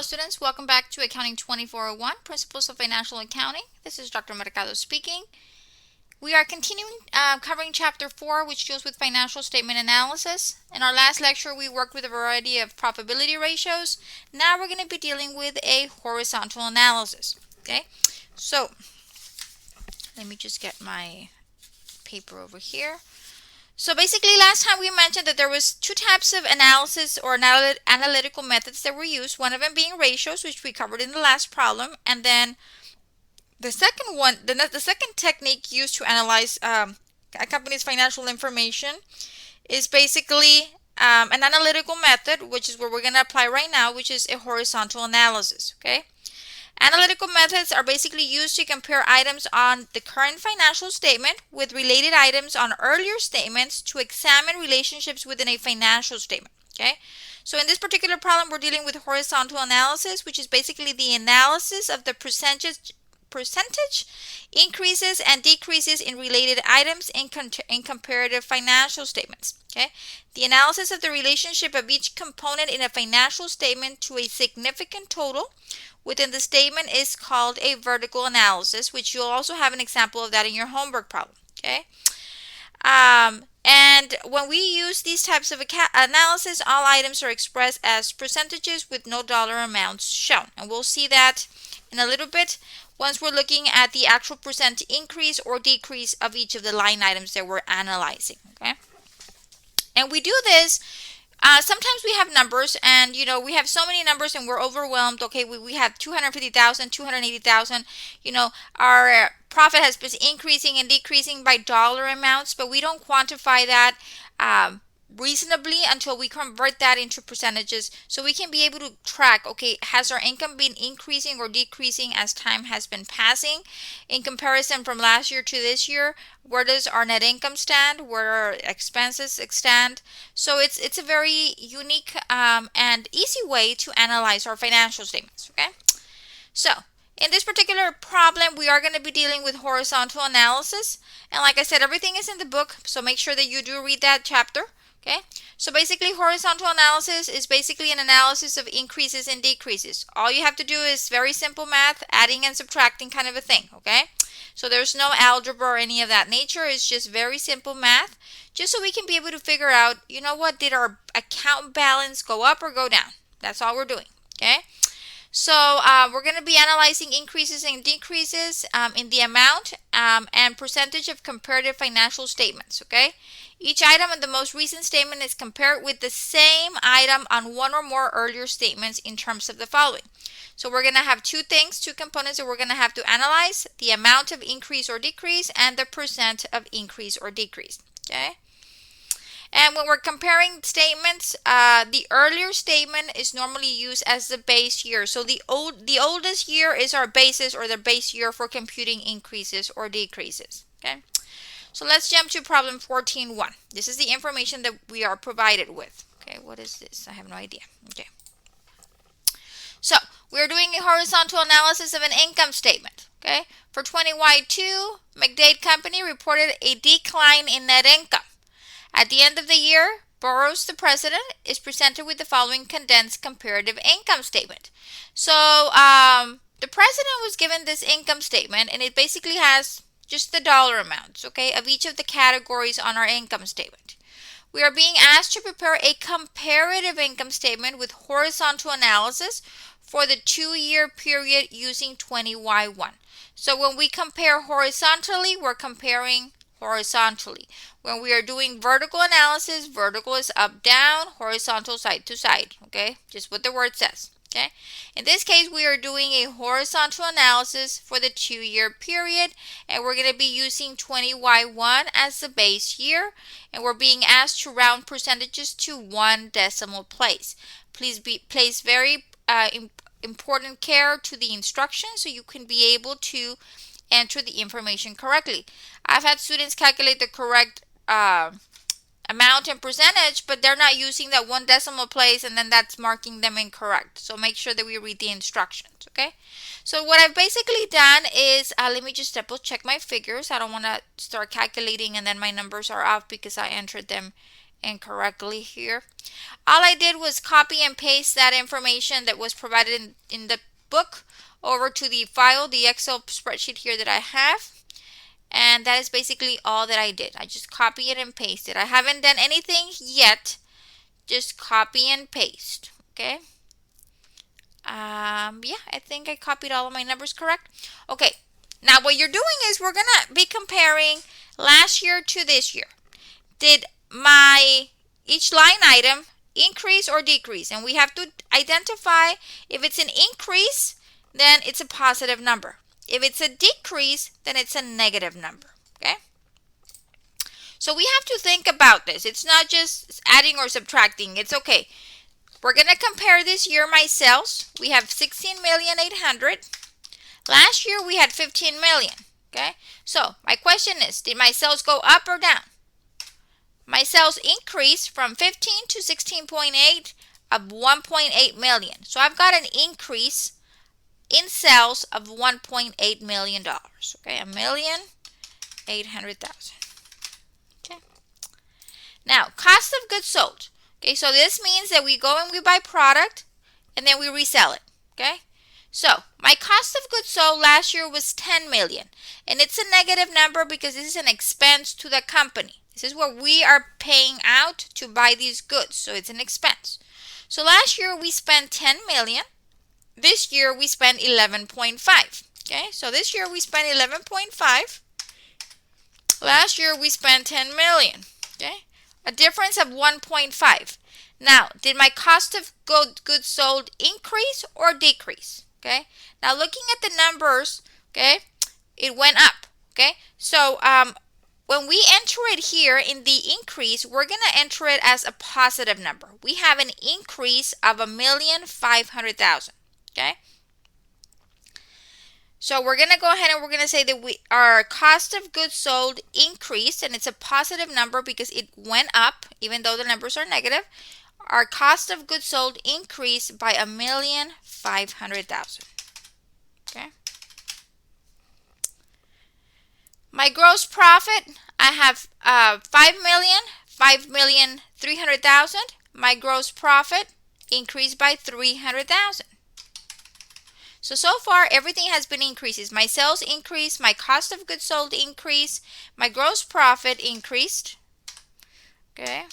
Hello students, welcome back to Accounting 2401, Principles of Financial Accounting. This is Dr. Mercado speaking. We are continuing covering Chapter 4, which deals with financial statement analysis. In our last lecture, we worked with a variety of profitability ratios. Now we're going to be dealing with a horizontal analysis. Okay, so let me just get my paper over here. So basically, last time we mentioned that there was two types of analysis or analytical methods that were used, one of them being ratios, which we covered in the last problem, and then the second one, the second technique used to analyze a company's financial information is basically an analytical method, which is what we're going to apply right now, which is a horizontal analysis, okay? Analytical methods are basically used to compare items on the current financial statement with related items on earlier statements to examine relationships within a financial statement. Okay, so in this particular problem, we're dealing with horizontal analysis, which is basically the analysis of the percentage increases and decreases in related items in comparative financial statements. Okay, the analysis of the relationship of each component in a financial statement to a significant total within the statement is called a vertical analysis, which you'll also have an example of that in your homework problem. Okay, and when we use these types of analysis, all items are expressed as percentages with no dollar amounts shown, and we'll see that in a little bit once we're looking at the actual percent increase or decrease of each of the line items that we're analyzing. Okay, and we do this sometimes we have numbers, and we have so many numbers and we're overwhelmed. Okay, we have 250,000, 280,000. Our profit has been increasing and decreasing by dollar amounts, but we don't quantify that reasonably until we convert that into percentages, so we can be able to track, okay, has our income been increasing or decreasing as time has been passing in comparison from last year to this year? Where does our net income stand? Where our expenses stand? So it's a very unique and easy way to analyze our financial statements. Okay, so in this particular problem, we are going to be dealing with horizontal analysis, and like I said, everything is in the book, so make sure that you do read that chapter. Okay, so basically horizontal analysis is basically an analysis of increases and decreases. All you have to do is very simple math, adding and subtracting kind of a thing. Okay, so there's no algebra or any of that nature. It's just very simple math, just so we can be able to figure out, what, did our account balance go up or go down? That's all we're doing. Okay, so we're going to be analyzing increases and decreases in the amount and percentage of comparative financial statements. Okay, each item in the most recent statement is compared with the same item on one or more earlier statements in terms of the following. So we're going to have two components that we're going to have to analyze: the amount of increase or decrease and the percent of increase or decrease. Okay. And when we're comparing statements, the earlier statement is normally used as the base year. So the oldest year is our basis or the base year for computing increases or decreases. Okay. So let's jump to problem 14-1. This is the information that we are provided with. Okay, what is this? I have no idea. Okay. So we're doing a horizontal analysis of an income statement. Okay. For 20Y2, McDade Company reported a decline in net income. At the end of the year, Burroughs, the president, is presented with the following condensed comparative income statement. So the president was given this income statement, and it basically has just the dollar amounts, okay, of each of the categories on our income statement. We are being asked to prepare a comparative income statement with horizontal analysis for the 2-year period using 20Y1. So when we compare horizontally, we're comparing horizontally. When we are doing vertical analysis, vertical is up, down, horizontal side to side, okay? Just what the word says, okay? In this case, we are doing a horizontal analysis for the 2-year period, and we're going to be using 20Y1 as the base year, and we're being asked to round percentages to 1 decimal place. Please place very important care to the instructions so you can be able to enter the information correctly. I've had students calculate the correct amount and percentage, but they're not using that 1 decimal place, and then that's marking them incorrect. So make sure that we read the instructions. Okay, so what I've basically done is let me just double check my figures. I don't want to start calculating and then my numbers are off because I entered them incorrectly here. All I did was copy and paste that information that was provided in the book over to the file, the Excel spreadsheet here that I have. And that is basically all that I did. I just copy it and paste it. I haven't done anything yet. Just copy and paste. Okay. Yeah, I think I copied all of my numbers correct. Okay. Now what you're doing is we're going to be comparing last year to this year. Did my each line item increase or decrease? And we have to identify if it's an increase, then it's a positive number. If it's a decrease, then it's a negative number. Okay? So we have to think about this. It's not just adding or subtracting. It's okay. We're going to compare this year my sales. We have 16,800,000. Last year we had 15 million. Okay? So my question is, did my sales go up or down? My sales increased from 15 to 16.8 of 1.8 million. So I've got an increase in sales of $1.8 million. Okay, 1,800,000. Okay. Now, cost of goods sold. Okay, so this means that we go and we buy product and then we resell it. Okay. So my cost of goods sold last year was 10 million, and it's a negative number because this is an expense to the company. This is what we are paying out to buy these goods, so it's an expense. So last year we spent 10 million. This year we spent 11.5. Okay, so this year we spent 11.5. Last year we spent 10 million. Okay, a difference of 1.5. Now, did my cost of goods sold increase or decrease? Okay, now looking at the numbers, okay, it went up. Okay, so when we enter it here in the increase, we're going to enter it as a positive number. We have an increase of 1,500,000. Okay, so we're going to go ahead and we're going to say that our cost of goods sold increased, and it's a positive number because it went up even though the numbers are negative. Our cost of goods sold increased by 1,500,000. Okay. My gross profit, I have 5,300,000. My gross profit increased by 300,000. So far everything has been increases. My sales increased, my cost of goods sold increased, my gross profit increased. Okay.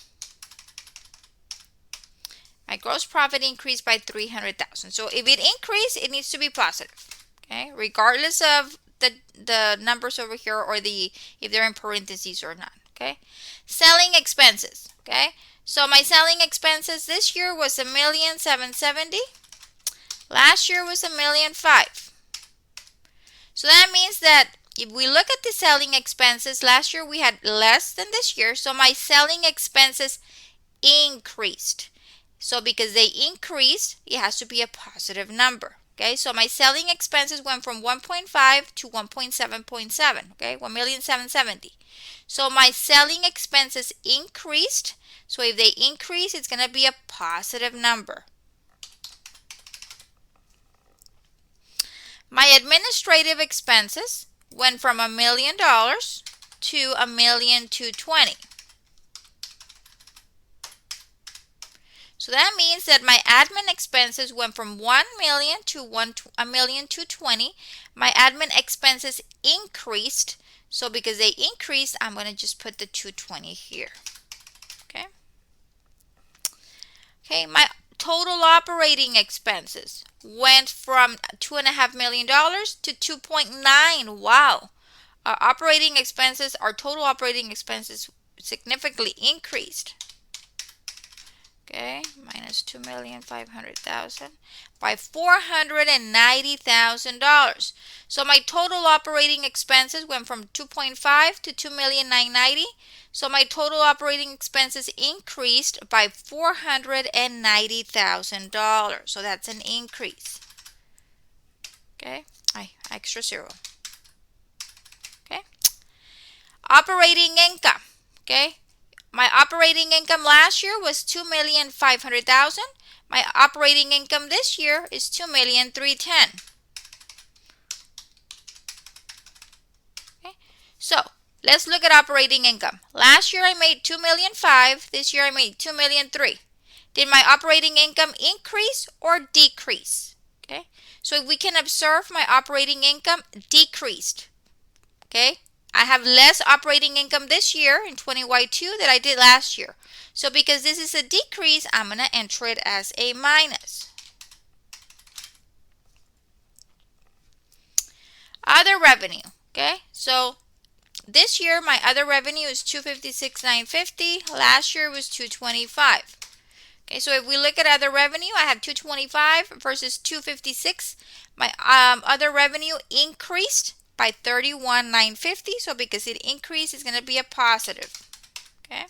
My gross profit increased by 300,000. So if it increased, it needs to be positive. Okay, regardless of the numbers over here or if they're in parentheses or not. Okay, selling expenses. Okay, so my selling expenses this year was 1,770,000. Last year was 1,005,000. So that means that if we look at the selling expenses, last year we had less than this year. So my selling expenses increased. So because they increased, it has to be a positive number. Okay, so my selling expenses went from 1.5 to 1.7.7. Okay, 1,770,000. So my selling expenses increased. So if they increase, it's going to be a positive number. My administrative expenses went from $1 million to $1,220,000. So that means that my admin expenses went from 1 million to 1,220,000. My admin expenses increased. So because they increased, I'm going to just put the 220 here. Okay. Okay, my total operating expenses went from $2.5 million to 2.9. Wow. Our total operating expenses significantly increased. Okay, minus 2,500,000 by $490,000. So my total operating expenses went from 2.5 to 2,990,000. So my total operating expenses increased by $490,000. So that's an increase. Okay, extra zero. Okay, operating income. Okay. My operating income last year was 2,500,000. My operating income this year is 2,310,000. Okay, so let's look at operating income. Last year I made $2.5 million. This year I made $2.3 million. Did my operating income increase or decrease? Okay, so if we can observe, my operating income decreased. Okay, I have less operating income this year in 20Y2 that I did last year. So because this is a decrease, I'm going to enter it as a minus. Other revenue. Okay, so this year my other revenue is $256,950. Last year was $225. Okay, so if we look at other revenue, I have $225 versus $256. My other revenue increased by $31,950. So because it increased, it's going to be a positive. Okay.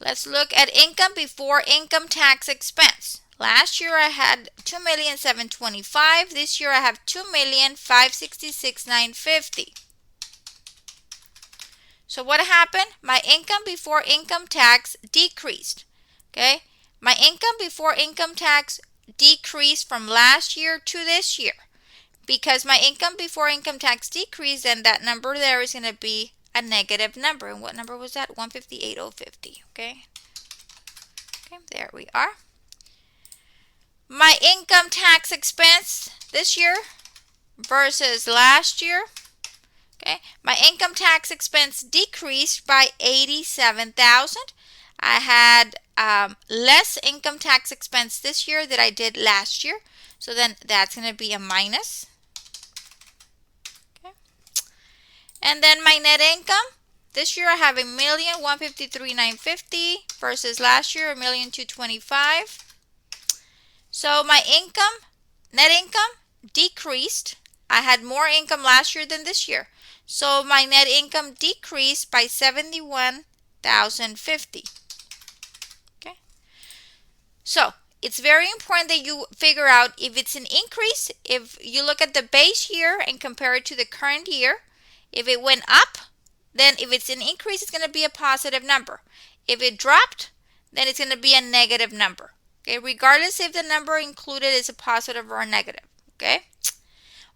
Let's look at income before income tax expense. Last year I had $2,725,000. This year I have $2,566,950. So what happened? My income before income tax decreased. Okay? My income before income tax decreased from last year to this year. Because my income before income tax decreased, then that number there is going to be a negative number. And what number was that? 158,050. Okay? Okay, there we are. My income tax expense this year versus last year. Okay, my income tax expense decreased by $87,000. I had less income tax expense this year than I did last year. So then that's going to be a minus. Okay. And then my net income. This year I have $1,153,950 versus last year $1,225,000. So my income, net income decreased. I had more income last year than this year. So my net income decreased by $71,050. Okay. So it's very important that you figure out if it's an increase. If you look at the base year and compare it to the current year, if it went up, then if it's an increase, it's going to be a positive number. If it dropped, then it's going to be a negative number. Okay, regardless if the number included is a positive or a negative. Okay.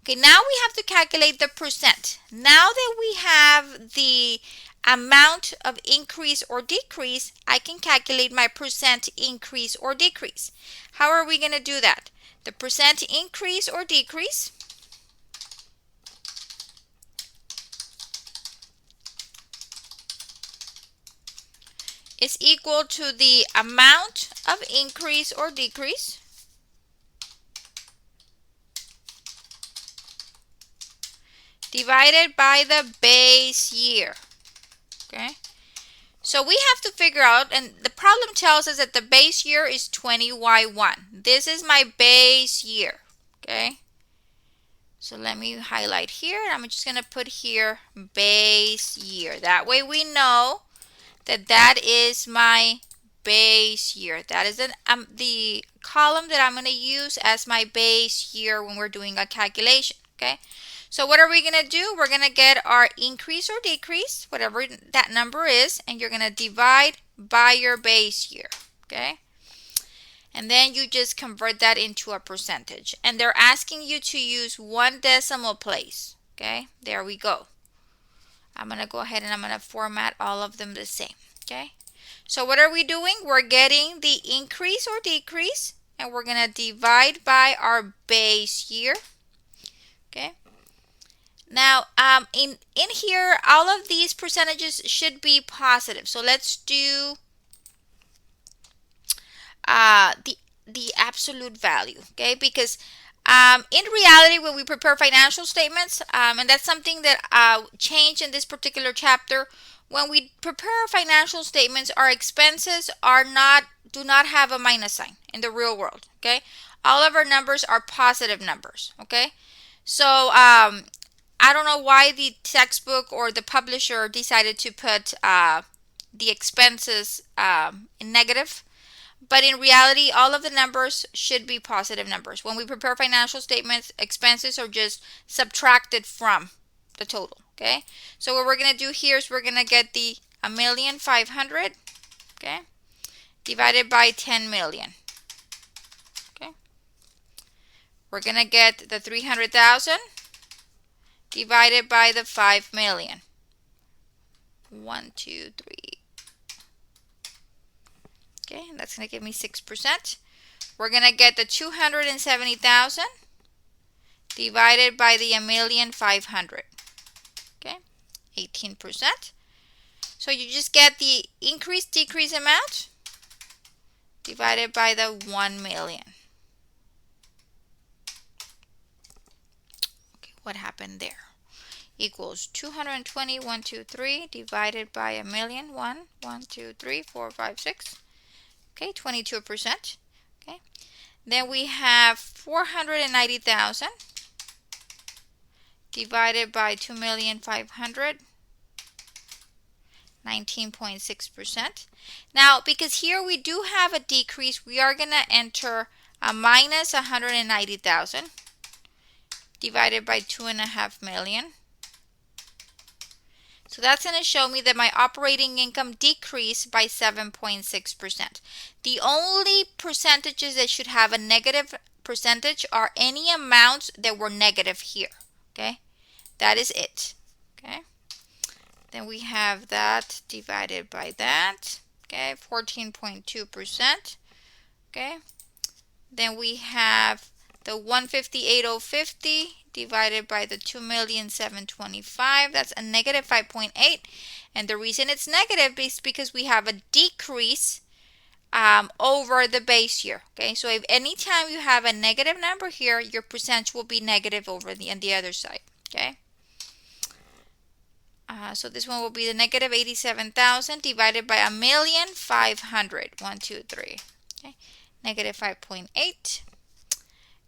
Okay, now we have to calculate the percent. Now that we have the amount of increase or decrease, I can calculate my percent increase or decrease. How are we going to do that? The percent increase or decrease is equal to the amount of increase or decrease divided by the base year. Okay, so we have to figure out, and the problem tells us that the base year is 20Y1. This is my base year. Okay, so let me highlight here. I'm just going to put here base year. That way we know that that is my base year. That is the column that I'm going to use as my base year when we're doing a calculation. Okay, so what are we going to do? We're going to get our increase or decrease, whatever that number is, and you're going to divide by your base year. Okay, and then you just convert that into a percentage. And they're asking you to use 1 decimal place. Okay, there we go. I'm going to go ahead and I'm going to format all of them the same. Okay, so what are we doing? We're getting the increase or decrease, and we're going to divide by our base year. Okay, now in here, all of these percentages should be positive. So let's do the absolute value. Okay, because in reality, when we prepare financial statements, and that's something that changed in this particular chapter, when we prepare financial statements, our expenses do not have a minus sign in the real world. Okay, all of our numbers are positive numbers. Okay, so I don't know why the textbook or the publisher decided to put the expenses in negative. But in reality, all of the numbers should be positive numbers. When we prepare financial statements, expenses are just subtracted from the total. Okay, so what we're going to do here is we're going to get the 1,500,000, okay, divided by 10 million. Okay, we're going to get the 300,000 divided by the 5 million. 1, 2, 3. Okay, and that's going to give me 6%. We're going to get the 270,000 divided by the 1,500,000. Okay, 18%. So you just get the increase decrease amount divided by the 1 million. Okay, what happened there? Equals 220, 1, 2, 3 divided by a million. 1, 1, 2, 3, 4, 5, 6. Okay, 22%. Okay, then we have 490,000 divided by 2,500,000. 19.6%. Now, because here we do have a decrease, we are going to enter a minus 190,000 divided by 2.5 million. So that's going to show me that my operating income decreased by 7.6%. The only percentages that should have a negative percentage are any amounts that were negative here. Okay, that is it. Okay. Then we have that divided by that. Okay, 14.2%. Okay. Then we have the 158,050 divided by the 2,725,000. That's a negative 5.8. And the reason it's negative is because we have a decrease over the base year. Okay, so if anytime you have a negative number here, your percentage will be negative over on the other side. Okay. So this one will be the negative 87,000 divided by 1,500,000. 1, 2, 3. Okay, negative 5.8.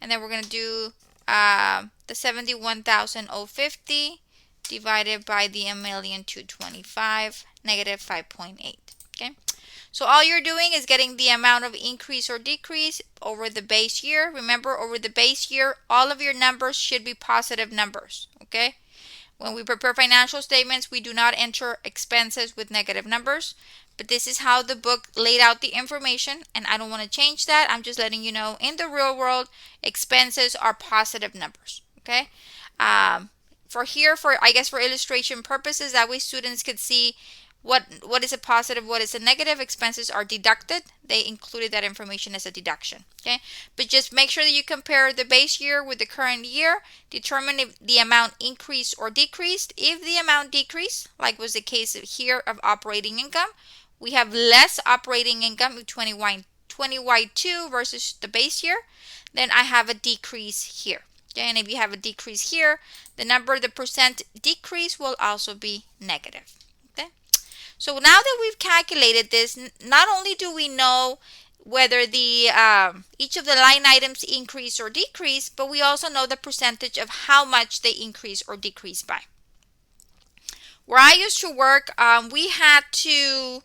And then we're going to do the 71,050 divided by the 1,225,000, negative 5.8. Okay, so all you're doing is getting the amount of increase or decrease over the base year. Remember, over the base year, all of your numbers should be positive numbers. Okay. When we prepare financial statements, we do not enter expenses with negative numbers, but this is how the book laid out the information, and I don't want to change that. I'm just letting you know, in the real world, expenses are positive numbers. Okay. For illustration purposes, that way students could see what is a positive, what is a negative. Expenses are deducted. They included that information as a deduction. Okay, but just make sure that you compare the base year with the current year. Determine if the amount increased or decreased. If the amount decreased, like was the case here of operating income, we have less operating income with 20Y2 versus the base year, then I have a decrease here. Okay, and if you have a decrease here, the percent decrease will also be negative. So now that we've calculated this, not only do we know whether the each of the line items increase or decrease, but we also know the percentage of how much they increase or decrease by. Where I used to work, we had to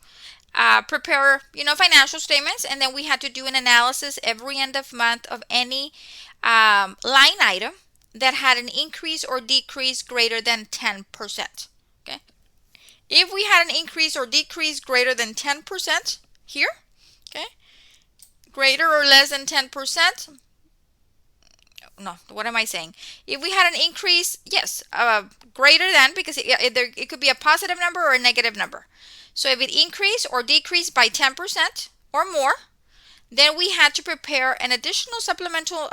prepare, financial statements, and then we had to do an analysis every end of month of any line item that had an increase or decrease greater than 10%. Okay. If we had an increase or decrease greater than 10% here, okay, greater or less than 10%, no, what am I saying? If we had an increase, yes, greater than, because it could be a positive number or a negative number. So if it increased or decreased by 10% or more, then we had to prepare an additional supplemental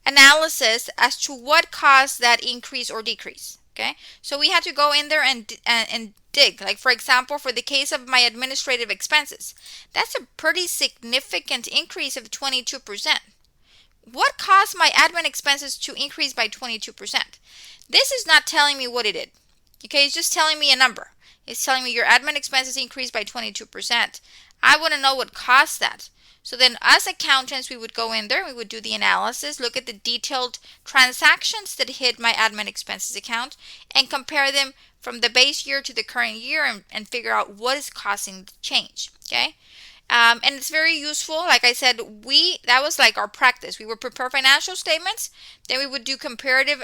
analysis as to what caused that increase or decrease. Okay, so we had to go in there and dig. Like, for example, for the case of my administrative expenses, that's a pretty significant increase of 22%. What caused my admin expenses to increase by 22%? This is not telling me what it did. Okay, it's just telling me a number. It's telling me your admin expenses increased by 22%. I want to know what caused that. So then as accountants, we would go in there, we would do the analysis, look at the detailed transactions that hit my admin expenses account, and compare them from the base year to the current year and figure out what is causing the change. Okay. And it's very useful. Like I said, that was like our practice. We would prepare financial statements, then we would do comparative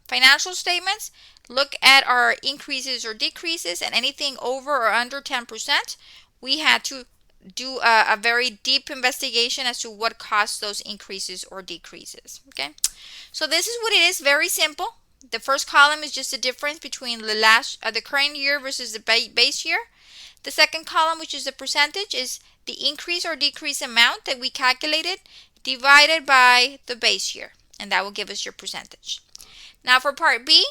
financial statements, look at our increases or decreases, and anything over or under 10%, we had to do a very deep investigation as to what caused those increases or decreases. Okay, so this is what it is. Very simple. The first column is just the difference between the current year versus the base year. The second column, which is the percentage, is the increase or decrease amount that we calculated divided by the base year, and that will give us your percentage. Now for part B,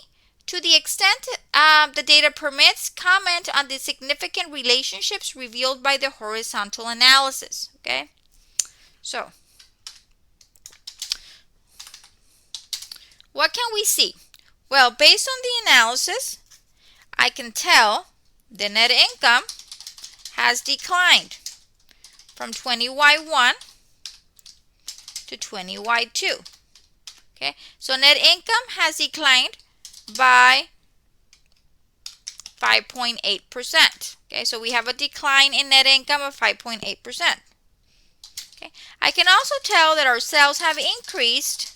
to the extent the data permits, comment on the significant relationships revealed by the horizontal analysis. Okay, so what can we see? Well, based on the analysis, I can tell the net income has declined from 20Y1 to 20Y2. Okay, so net income has declined by 5.8%. Okay, so we have a decline in net income of 5.8%. Okay, I can also tell that our sales have increased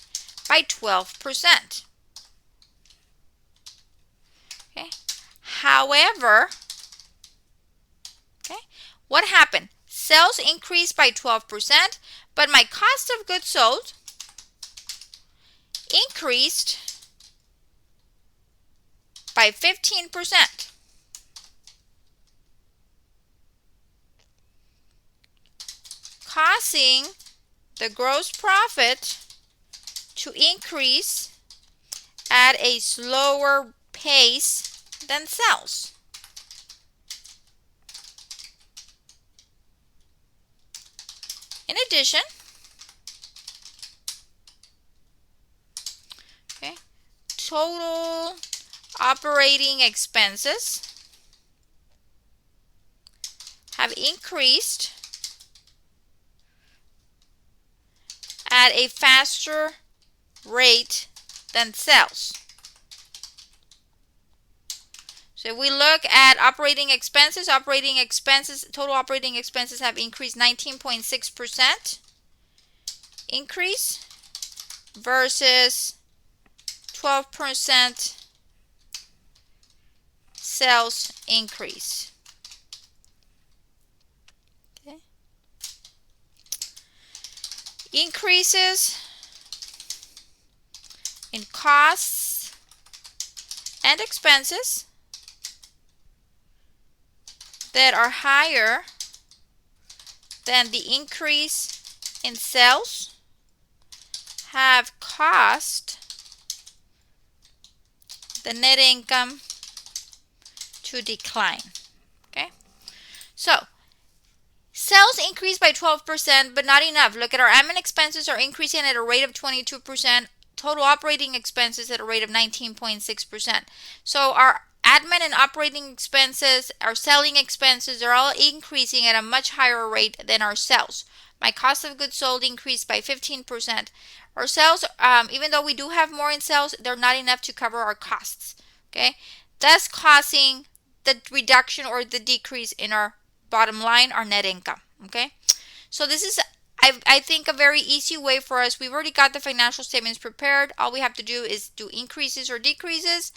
by 12%. Okay, however, okay, what happened? Sales increased by 12%, but my cost of goods sold increased by 15%. Causing the gross profit to increase at a slower pace than sales. In addition, okay, total operating expenses have increased at a faster rate than sales. So if we look at operating expenses, total operating expenses have increased 19.6% increase versus 12% sales increase. Okay. Increases in costs and expenses that are higher than the increase in sales have caused the net income to decline. Okay, so sales increased by 12%, but not enough. Look at our admin expenses are increasing at a rate of 22%, total operating expenses at a rate of 19.6%. So our admin and operating expenses, our selling expenses are all increasing at a much higher rate than our sales. My cost of goods sold increased by 15%. Our sales, even though we do have more in sales, they're not enough to cover our costs. Okay, thus causing the reduction or the decrease in our bottom line, our net income. Okay, so this is I think a very easy way for us. We've already got the financial statements prepared. All we have to do is do increases or decreases,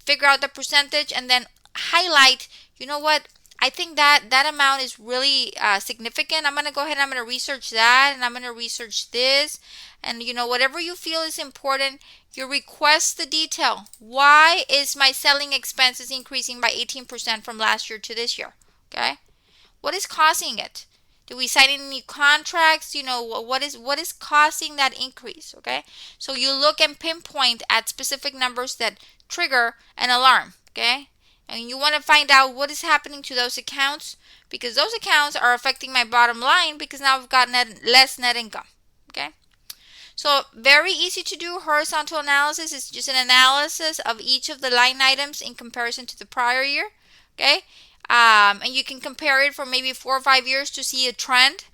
figure out the percentage, and then highlight, you know what, I think that amount is really significant. I'm going to go ahead and I'm going to research that, and I'm going to research this, and you know, whatever you feel is important, you request the detail. Why is my selling expenses increasing by 18% from last year to this year? Okay, what is causing it? Do we sign any contracts? You know, what is causing that increase? Okay, so you look and pinpoint at specific numbers that trigger an alarm. Okay, and you want to find out what is happening to those accounts, because those accounts are affecting my bottom line, because now I've got less net income. Okay, so very easy to do. Horizontal analysis is just an analysis of each of the line items in comparison to the prior year. Okay, and you can compare it for maybe 4 or 5 years to see a trend,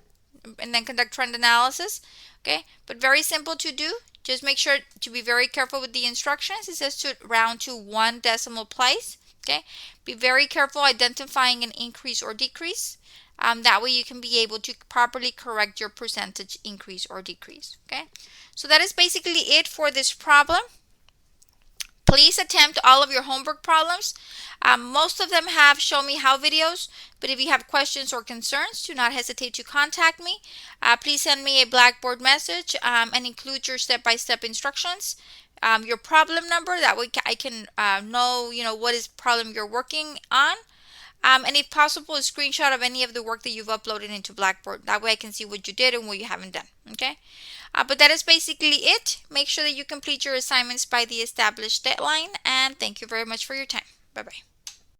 and then conduct trend analysis. Okay, but very simple to do. Just make sure to be very careful with the instructions. It says to round to 1 decimal place. Okay, be very careful identifying an increase or decrease. That way you can be able to properly correct your percentage increase or decrease. Okay, so that is basically it for this problem. Please attempt all of your homework problems. Most of them have show me how videos, but if you have questions or concerns, do not hesitate to contact me. Please send me a Blackboard message and include your step-by-step instructions. your problem number. That way I can know, what is problem you're working on. And if possible, a screenshot of any of the work that you've uploaded into Blackboard. That way I can see what you did and what you haven't done. Okay. But that is basically it. Make sure that you complete your assignments by the established deadline. And thank you very much for your time. Bye-bye.